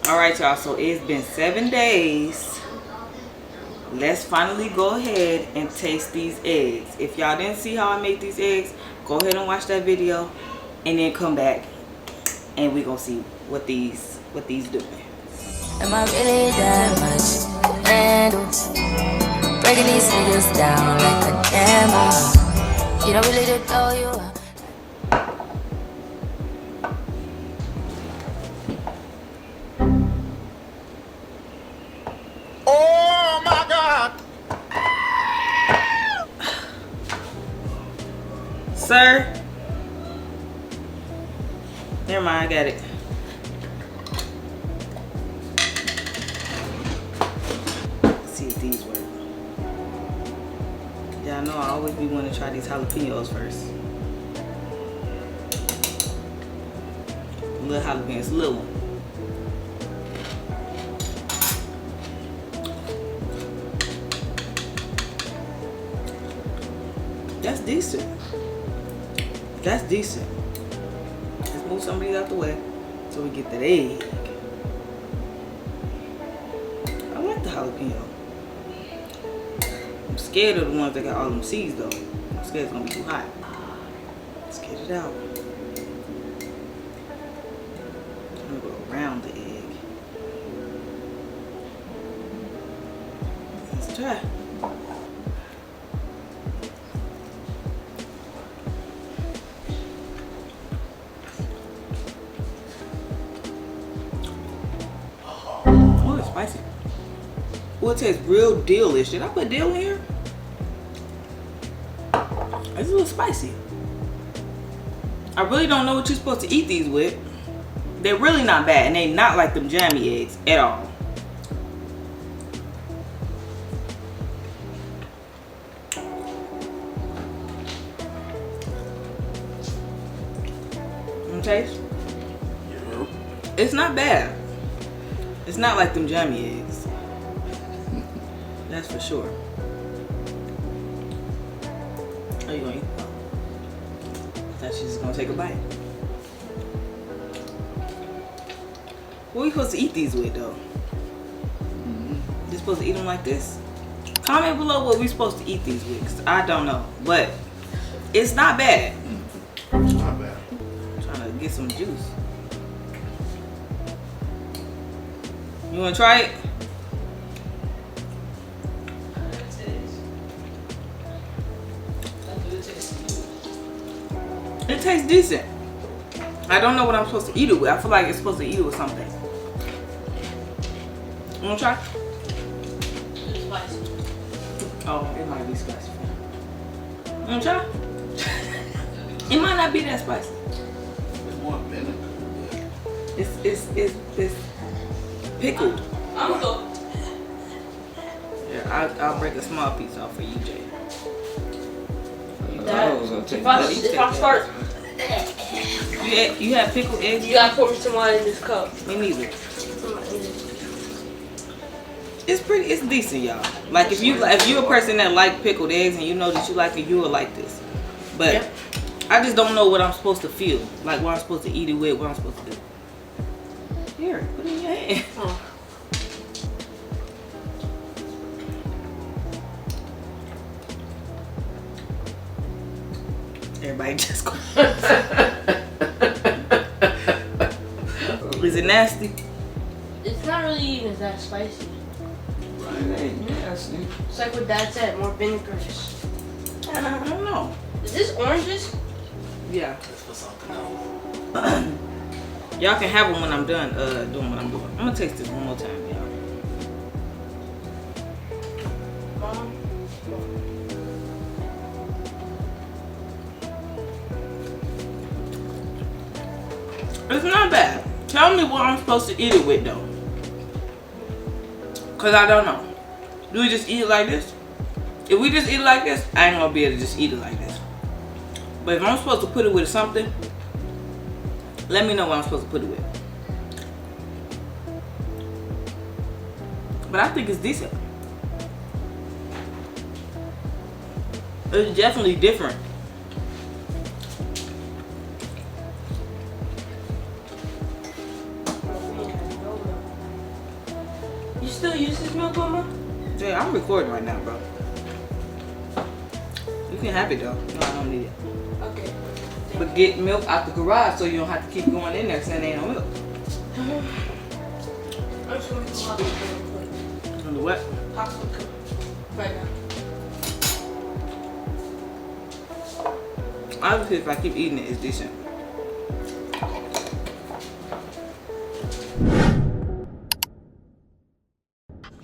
Alright y'all, so it's been 7 days. Let's finally go ahead and taste these eggs. If y'all didn't see how I make these eggs, go ahead and watch that video and then come back and we gonna see what these doing. Am I really that much to handle? Breaking these niggas down like a camel. You don't really know you are. Oh my God! Sir? Never mind, I got it. Let's see if these work. Y'all know I always be wanting to try these jalapenos first. Little jalapenos, little one. That's decent. That's decent. Let's move some of these out the way so we get that egg. I like the jalapeno. I'm scared of the ones that got all them seeds though. I'm scared it's gonna be too hot. Let's get it out. I'm gonna go around the egg. Let's try. Spicy. Well, it tastes real dill-ish. Did I put dill in here? It's a little spicy. I really don't know what you're supposed to eat these with. They're really not bad, and they not like them jammy eggs at all. Taste? Yeah. It's not bad. It's not like them jammy eggs. That's for sure. Are you gonna eat? Oh. I thought she was just gonna take a bite. What are we supposed to eat these with though? You're supposed to eat them like this? Comment below what we're supposed to eat these with, 'cause I don't know. But it's not bad. It's not bad. I'm trying to get some juice. You wanna try it? It tastes decent. I don't know what I'm supposed to eat it with. I feel like it's supposed to eat it with something. You wanna try? It's spicy. Oh, it might be spicy. You wanna try? It might not be that spicy. It's more vinegar. It's pickled. I'm good. Yeah, I'll break a small piece off for you, Jay. If I start, You have pickled eggs? you gotta pour me some wine in this cup. Me neither. It's decent, y'all. Like if you're a person that like pickled eggs and you know that you like it, you will like this. But Yeah. I just don't know what I'm supposed to feel. Like what I'm supposed to eat it with, what I'm supposed to do. Here, put it in your hand. Oh. Everybody just go. Is it nasty? It's not really even that spicy. Right, it ain't nasty. It's like what Dad said, more vinegarious. I don't know. Is this oranges? Yeah. It's for something else. Y'all can have them when I'm done doing what I'm doing. I'm gonna taste this one more time, y'all. Mom? It's not bad. Tell me what I'm supposed to eat it with though. Cause I don't know. Do we just eat it like this? If we just eat it like this, I ain't gonna be able to just eat it like this. But if I'm supposed to put it with something, let me know what I'm supposed to put it with. But I think it's decent. It's definitely different. still use this milk, Mama? Yeah, I'm recording right now, bro. You can have it though. No, I don't need it. Okay. But get milk out the garage so you don't have to keep going in there saying there ain't no milk. I'm just gonna go out the real quick. On the what? Hot cocoa. Right now. Obviously, if I keep eating it, it's decent.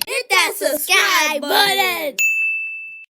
Hit that subscribe button.